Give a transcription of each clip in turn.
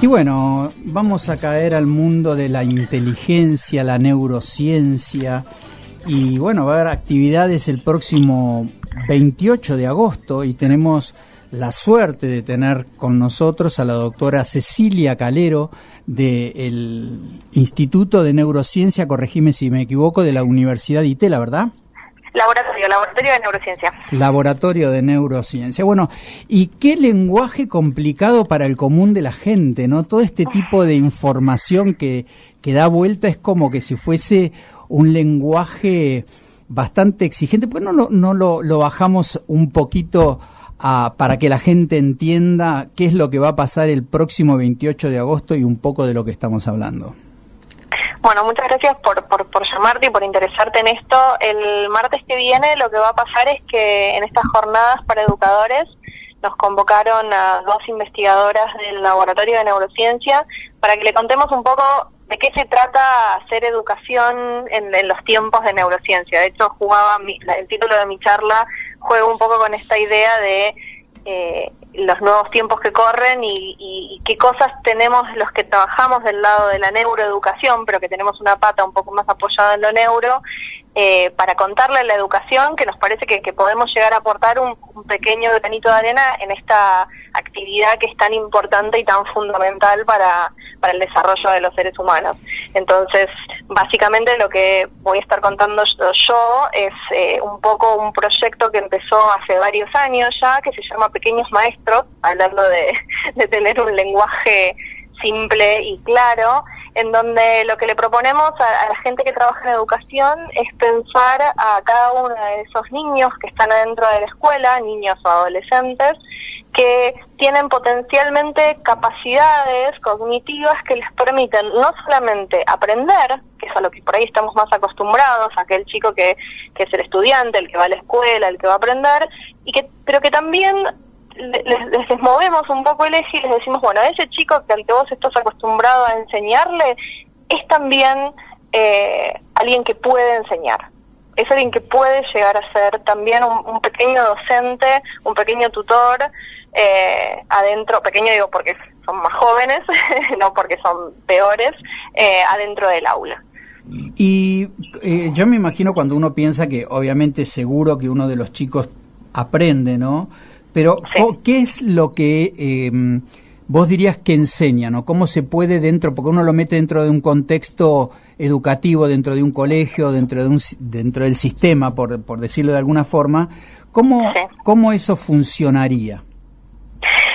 Y bueno, vamos a caer al mundo de la inteligencia, la neurociencia, y bueno, va a haber actividades el próximo 28 de agosto y tenemos la suerte de tener con nosotros a la doctora Cecilia Calero del Instituto de Neurociencia, corregime si me equivoco, de la Universidad de Itela, ¿verdad? Laboratorio de Neurociencia. Laboratorio de Neurociencia. Bueno, y qué lenguaje complicado para el común de la gente, ¿no? Todo este tipo de información que da vuelta es como que si fuese un lenguaje bastante exigente. ¿Por qué no lo bajamos un poquito para que la gente entienda qué es lo que va a pasar el próximo 28 de agosto y un poco de lo que estamos hablando? Bueno, muchas gracias por llamarte y por interesarte en esto. El martes que viene lo que va a pasar es que en estas jornadas para educadores nos convocaron a 2 investigadoras del Laboratorio de Neurociencia para que le contemos un poco de qué se trata hacer educación en los tiempos de neurociencia. De hecho, el título de mi charla juega un poco con esta idea de los nuevos tiempos que corren y qué cosas tenemos los que trabajamos del lado de la neuroeducación, pero que tenemos una pata un poco más apoyada en lo neuro, para contarle a la educación que nos parece que podemos llegar a aportar un pequeño granito de arena en esta actividad que es tan importante y tan fundamental para el desarrollo de los seres humanos. Entonces, básicamente lo que voy a estar contando yo es un poco un proyecto que empezó hace varios años ya, que se llama Pequeños Maestros, hablando de tener un lenguaje simple y claro, en donde lo que le proponemos a la gente que trabaja en educación es pensar a cada uno de esos niños que están adentro de la escuela, niños o adolescentes, que tienen potencialmente capacidades cognitivas que les permiten no solamente aprender, que es a lo que por ahí estamos más acostumbrados, aquel chico que es el estudiante, el que va a la escuela, el que va a aprender, pero que también les movemos un poco el eje y les decimos, bueno, ese chico que al que vos estás acostumbrado a enseñarle es también alguien que puede enseñar. Es alguien que puede llegar a ser también un pequeño docente, un pequeño tutor, adentro, pequeño digo porque son más jóvenes, no porque son peores, adentro del aula. Y yo me imagino cuando uno piensa que obviamente seguro que uno de los chicos aprende, ¿no? Pero sí. ¿Qué es lo que vos dirías que enseñan, o cómo se puede dentro, porque uno lo mete dentro de un contexto educativo, dentro de un colegio, dentro del sistema, por decirlo de alguna forma, ¿cómo eso funcionaría?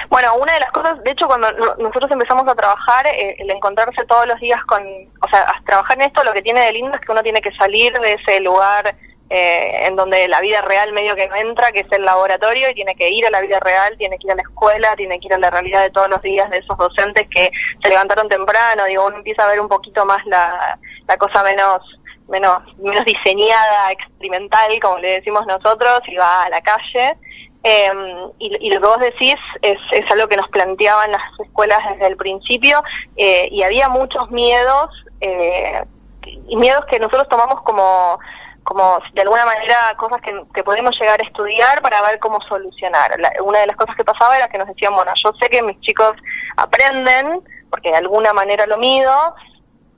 Bueno, una de las cosas, de hecho, cuando nosotros empezamos a trabajar, el encontrarse todos los días a trabajar en esto, lo que tiene de lindo es que uno tiene que salir de ese lugar en donde la vida real medio que no entra, que es el laboratorio, y tiene que ir a la vida real, tiene que ir a la escuela, tiene que ir a la realidad de todos los días de esos docentes que se levantaron temprano. Uno empieza a ver un poquito más la cosa menos diseñada, experimental, como le decimos nosotros, y va a la calle. Y lo que vos decís es algo que nos planteaban las escuelas desde el principio, y había muchos miedos, y miedos que nosotros tomamos como de alguna manera cosas que podemos llegar a estudiar para ver cómo solucionar. Una de las cosas que pasaba era que nos decían, bueno, yo sé que mis chicos aprenden, porque de alguna manera lo mido,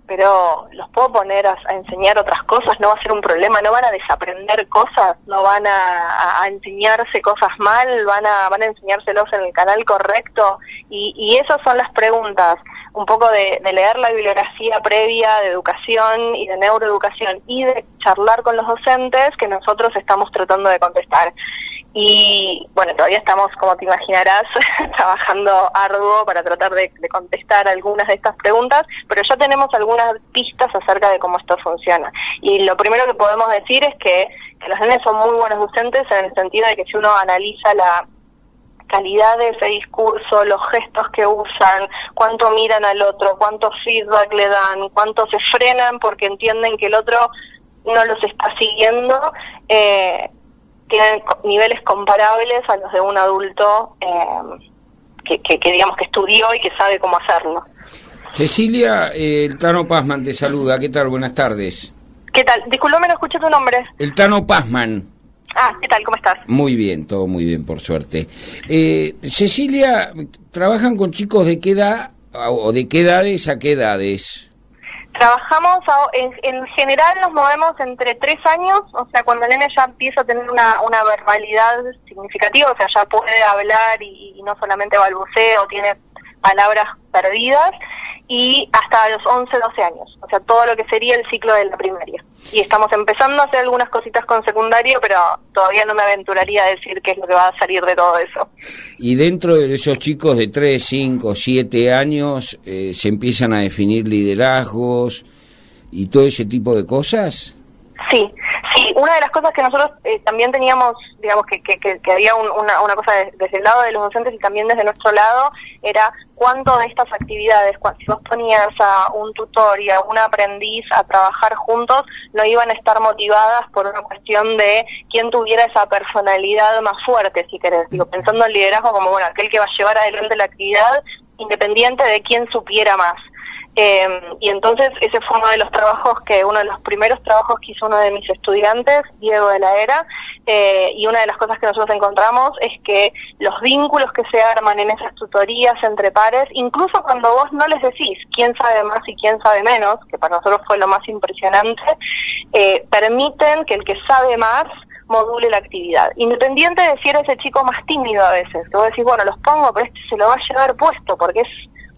pero los puedo poner a enseñar otras cosas, no va a ser un problema, no van a desaprender cosas, no van a enseñarse cosas mal, van a enseñárselos en el canal correcto, y esas son las preguntas, un poco de leer la bibliografía previa de educación y de neuroeducación y de charlar con los docentes que nosotros estamos tratando de contestar. Y bueno, todavía estamos, como te imaginarás, trabajando arduo para tratar de contestar algunas de estas preguntas, pero ya tenemos algunas pistas acerca de cómo esto funciona. Y lo primero que podemos decir es que los nenes son muy buenos docentes en el sentido de que si uno analiza la calidad de ese discurso, los gestos que usan, cuánto miran al otro, cuánto feedback le dan, cuánto se frenan porque entienden que el otro no los está siguiendo, tienen niveles comparables a los de un adulto que digamos que estudió y que sabe cómo hacerlo. Cecilia, el Tano Pazman te saluda. ¿Qué tal? Buenas tardes. ¿Qué tal? Disculpame, no escuché tu nombre. El Tano Pazman. Ah, ¿qué tal? ¿Cómo estás? Muy bien, todo muy bien, por suerte. Cecilia, ¿trabajan con chicos de qué edad ¿O de qué edades a qué edades? Trabajamos, en general nos movemos entre 3 años, o sea, cuando el nene ya empieza a tener una verbalidad significativa, o sea, ya puede hablar y no solamente balbucea o tiene palabras perdidas, y hasta los 11, 12 años, o sea, todo lo que sería el ciclo de la primaria. Y estamos empezando a hacer algunas cositas con secundario, pero todavía no me aventuraría a decir qué es lo que va a salir de todo eso. Y dentro de esos chicos de 3, 5, 7 años, ¿se empiezan a definir liderazgos y todo ese tipo de cosas? Sí, una de las cosas que nosotros también teníamos, digamos, que había una cosa desde el lado de los docentes y también desde nuestro lado, era cuánto de estas actividades, si vos ponías a un tutor y a un aprendiz a trabajar juntos, no iban a estar motivadas por una cuestión de quién tuviera esa personalidad más fuerte, si querés. Digo, pensando en liderazgo como, bueno, aquel que va a llevar adelante la actividad, independiente de quién supiera más. Y entonces ese fue uno de los primeros trabajos que hizo uno de mis estudiantes, Diego de la Era, y una de las cosas que nosotros encontramos es que los vínculos que se arman en esas tutorías entre pares, incluso cuando vos no les decís quién sabe más y quién sabe menos, que para nosotros fue lo más impresionante, permiten que el que sabe más module la actividad, independiente de si eres ese chico más tímido a veces, que vos decís, bueno, los pongo, pero este se lo va a llevar puesto, porque es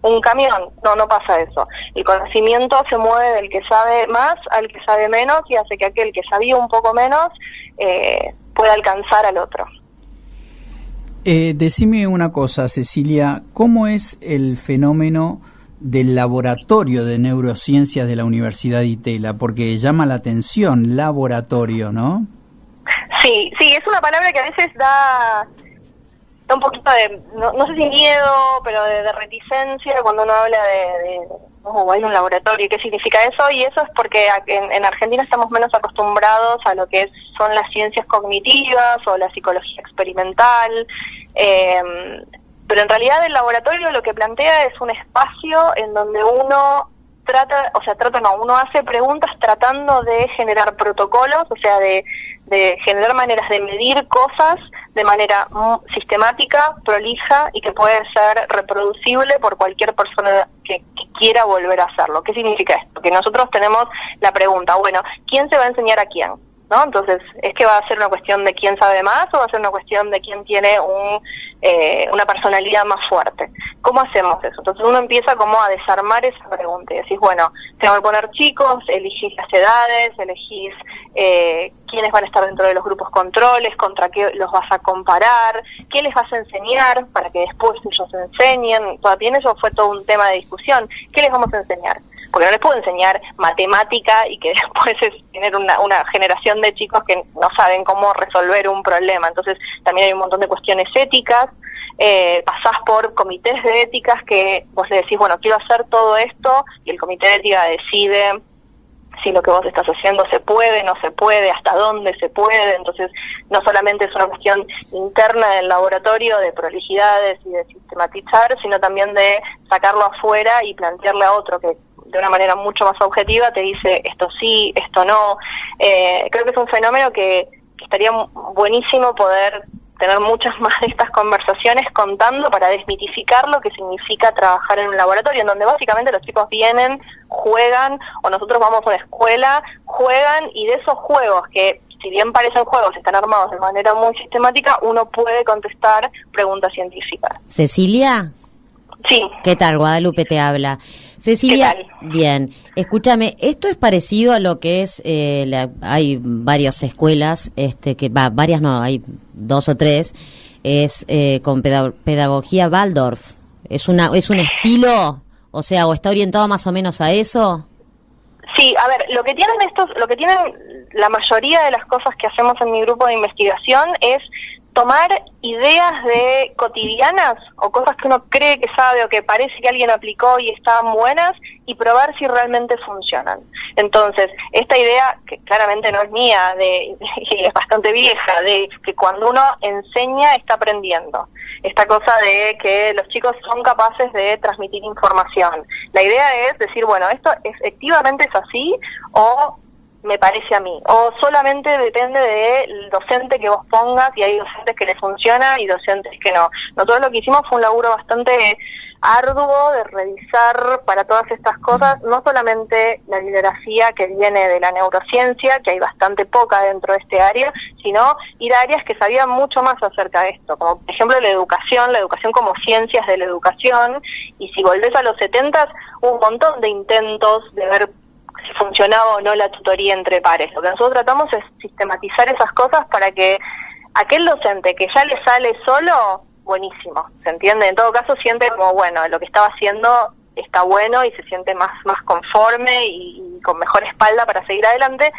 un camión. No pasa eso. El conocimiento se mueve del que sabe más al que sabe menos y hace que aquel que sabía un poco menos pueda alcanzar al otro. Decime una cosa, Cecilia, ¿cómo es el fenómeno del laboratorio de neurociencias de la Universidad de Itela? Porque llama la atención, laboratorio, ¿no? Sí, es una palabra que a veces da un poquito de, no sé si miedo, pero de reticencia cuando uno habla de hay un laboratorio, ¿qué significa eso? Y eso es porque en Argentina estamos menos acostumbrados a lo que son las ciencias cognitivas o la psicología experimental, pero en realidad el laboratorio lo que plantea es un espacio en donde uno uno hace preguntas tratando de generar protocolos, o sea, de generar maneras de medir cosas de manera sistemática, prolija y que puede ser reproducible por cualquier persona que quiera volver a hacerlo. ¿Qué significa esto? Que nosotros tenemos la pregunta, bueno, ¿quién se va a enseñar a quién? ¿No? Entonces, ¿es que va a ser una cuestión de quién sabe más o va a ser una cuestión de quién tiene una personalidad más fuerte? ¿Cómo hacemos eso? Entonces uno empieza como a desarmar esa pregunta y decís, bueno, tengo que poner chicos, elegís las edades, elegís quiénes van a estar dentro de los grupos controles, contra qué los vas a comparar, qué les vas a enseñar para que después ellos enseñen. Todavía eso fue todo un tema de discusión. ¿Qué les vamos a enseñar? Porque no les puedo enseñar matemática y que después es tener una generación de chicos que no saben cómo resolver un problema. Entonces también hay un montón de cuestiones éticas, pasás por comités de éticas que vos le decís, bueno, quiero hacer todo esto, y el comité de ética decide si lo que vos estás haciendo se puede, no se puede, hasta dónde se puede. Entonces no solamente es una cuestión interna del laboratorio de prolijidades y de sistematizar, sino también de sacarlo afuera y plantearle a otro que de una manera mucho más objetiva te dice esto sí, esto no. Creo que es un fenómeno que estaría buenísimo poder tener muchas más de estas conversaciones contando para desmitificar lo que significa trabajar en un laboratorio, en donde básicamente los chicos vienen, juegan, o nosotros vamos a una escuela, juegan, y de esos juegos que, si bien parecen juegos, están armados de manera muy sistemática, uno puede contestar preguntas científicas. ¿Cecilia? Sí. ¿Qué tal? Guadalupe te habla. Cecilia, ¿qué tal? Bien. Escúchame, esto es parecido a lo que es, hay varias escuelas, varias no, hay 2 o 3, es con pedagogía Waldorf. ¿Es un estilo? O sea, ¿o está orientado más o menos a eso? Sí, a ver, lo que tienen la mayoría de las cosas que hacemos en mi grupo de investigación es tomar ideas de cotidianas o cosas que uno cree que sabe o que parece que alguien aplicó y estaban buenas y probar si realmente funcionan. Entonces, esta idea, que claramente no es mía, y es bastante vieja, de que cuando uno enseña está aprendiendo. Esta cosa de que los chicos son capaces de transmitir información. La idea es decir, bueno, esto efectivamente es así o me parece a mí, o solamente depende del docente que vos pongas, y hay docentes que les funciona y docentes que no. Nosotros lo que hicimos fue un laburo bastante arduo de revisar para todas estas cosas, no solamente la bibliografía que viene de la neurociencia, que hay bastante poca dentro de este área, sino ir a áreas que sabían mucho más acerca de esto, como por ejemplo la educación como ciencias de la educación, y si volvés a los 70s, hubo un montón de intentos de ver si funcionaba o no la tutoría entre pares. Lo que nosotros tratamos es sistematizar esas cosas para que aquel docente que ya le sale solo, buenísimo, ¿se entiende? En todo caso siente como, bueno, lo que estaba haciendo está bueno y se siente más conforme y con mejor espalda para seguir adelante.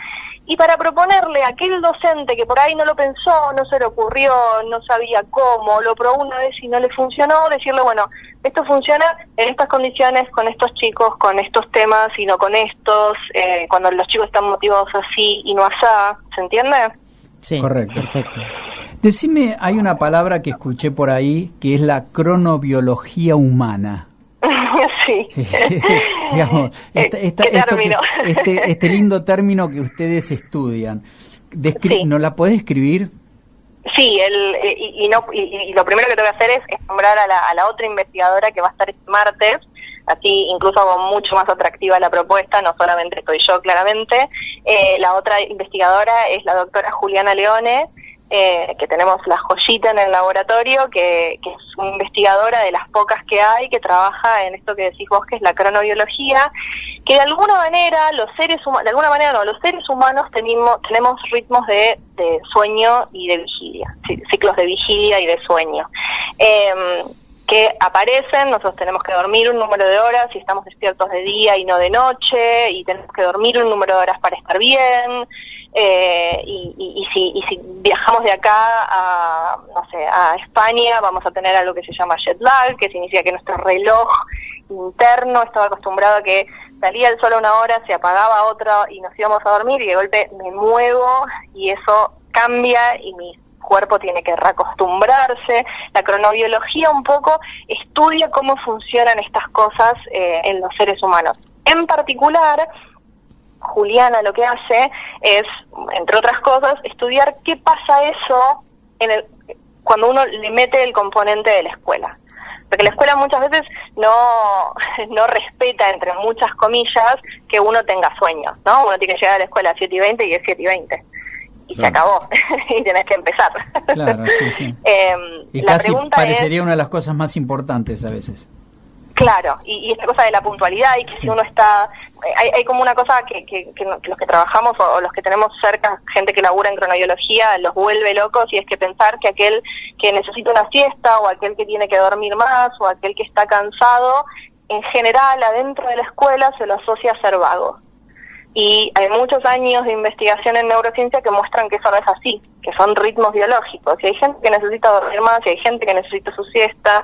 Y para proponerle a aquel docente que por ahí no lo pensó, no se le ocurrió, no sabía cómo, lo probó una vez y no le funcionó, decirle, bueno, esto funciona en estas condiciones, con estos chicos, con estos temas y no con estos, cuando los chicos están motivados así y no asá, ¿se entiende? Sí, correcto, perfecto. Decime, hay una palabra que escuché por ahí que es la cronobiología humana. Sí. Digamos, este lindo término que ustedes estudian, sí. ¿nos la podés describir? Sí, y lo primero que tengo que hacer es nombrar a la otra investigadora que va a estar este martes, así incluso hago mucho más atractiva la propuesta, no solamente estoy yo claramente. La otra investigadora es la doctora Juliana Leone, que tenemos la joyita en el laboratorio, que es una investigadora de las pocas que hay, que trabaja en esto que decís vos, que es la cronobiología, que de alguna manera los seres humanos tenemos ritmos de sueño y de vigilia, ciclos de vigilia y de sueño, que aparecen. Nosotros tenemos que dormir un número de horas y estamos despiertos de día y no de noche, y tenemos que dormir un número de horas para estar bien. Y si viajamos de acá a España, vamos a tener algo que se llama jet lag, que significa que nuestro reloj interno estaba acostumbrado a que salía el sol a una hora, se apagaba a otra y nos íbamos a dormir, y de golpe me muevo y eso cambia y mi cuerpo tiene que reacostumbrarse. La cronobiología un poco estudia cómo funcionan estas cosas en los seres humanos. En particular, Juliana lo que hace es, entre otras cosas, estudiar qué pasa eso cuando uno le mete el componente de la escuela. Porque la escuela muchas veces no respeta, entre muchas comillas, que uno tenga sueños, ¿no? Uno tiene que llegar a la escuela a 7:20 y es 7:20. Y claro, se acabó, y tenés que empezar. Claro, sí. Y casi parecería una de las cosas más importantes a veces. Claro, y esta cosa de la puntualidad, y que si uno está... Hay como una cosa que los que trabajamos o los que tenemos cerca, gente que labura en cronobiología, los vuelve locos, y es que pensar que aquel que necesita una siesta, o aquel que tiene que dormir más, o aquel que está cansado, en general adentro de la escuela se lo asocia a ser vago. Y hay muchos años de investigación en neurociencia que muestran que eso no es así, que son ritmos biológicos, y hay gente que necesita dormir más, y hay gente que necesita su siesta.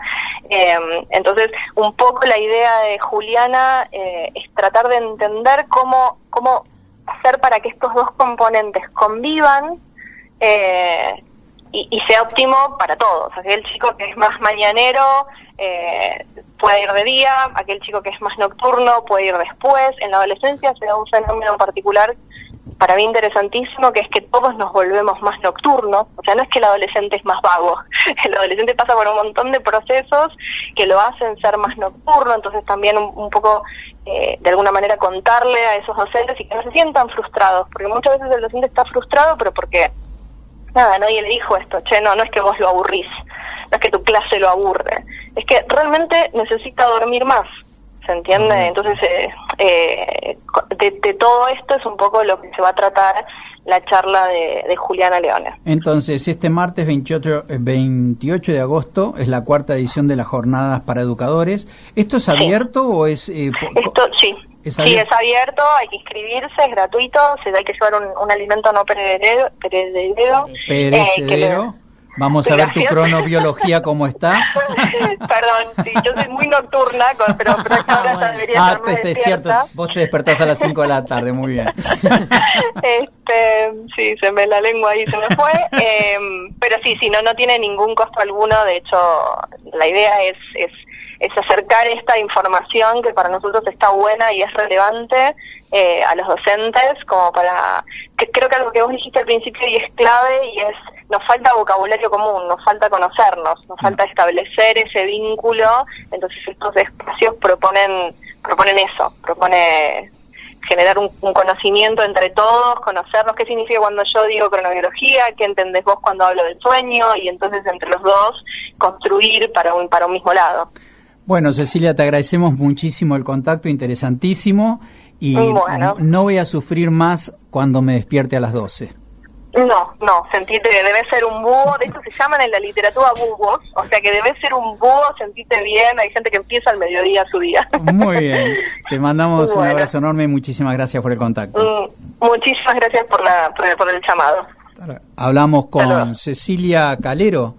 Entonces, un poco la idea de Juliana es tratar de entender cómo hacer para que estos dos componentes convivan y sea óptimo para todos. Aquel chico que es más mañanero puede ir de día, aquel chico que es más nocturno puede ir después. En la adolescencia se da un fenómeno en particular para mí interesantísimo, que es que todos nos volvemos más nocturnos. O sea, no es que el adolescente es más vago, el adolescente pasa por un montón de procesos que lo hacen ser más nocturno. Entonces también un poco de alguna manera contarle a esos docentes y que no se sientan frustrados, porque muchas veces el docente está frustrado, pero porque nada, nadie le dijo esto, no es que vos lo aburrís, no es que tu clase lo aburre, es que realmente necesita dormir más, ¿se entiende? Entonces, de todo esto es un poco lo que se va a tratar la charla de Juliana Leone. Entonces, este martes 28 de agosto es la 4ª edición de las Jornadas para Educadores. ¿Esto es abierto o es...? Esto sí. ¿Es abierto, hay que inscribirse, es gratuito, hay que llevar un alimento no perecedero. ¿Perecedero? Vamos a ver tu cronobiología cómo está. Perdón, sí, yo soy muy nocturna, pero esta hora debería estar más es cierto, vos te despertás a las 5 de la tarde, muy bien. Sí, se me la lengua ahí, se me fue. Pero sí, no tiene ningún costo alguno. De hecho, la idea es acercar esta información que para nosotros está buena y es relevante a los docentes, como para... Creo que algo que vos dijiste al principio y es clave, y es nos falta vocabulario común, nos falta conocernos, nos falta establecer ese vínculo. Entonces estos espacios propone generar un conocimiento entre todos, conocernos qué significa cuando yo digo cronobiología, qué entendés vos cuando hablo del sueño, y entonces entre los dos construir para un mismo lado. Bueno, Cecilia, te agradecemos muchísimo el contacto, interesantísimo, y bueno, no voy a sufrir más cuando me despierte a las 12. No, sentirte que debes ser un búho, de hecho se llaman en la literatura búhos, o sea que debes ser un búho, sentirte bien, hay gente que empieza al mediodía su día. Muy bien, te mandamos un abrazo enorme y muchísimas gracias por el contacto. Muchísimas gracias por el llamado. Hablamos con Cecilia Calero,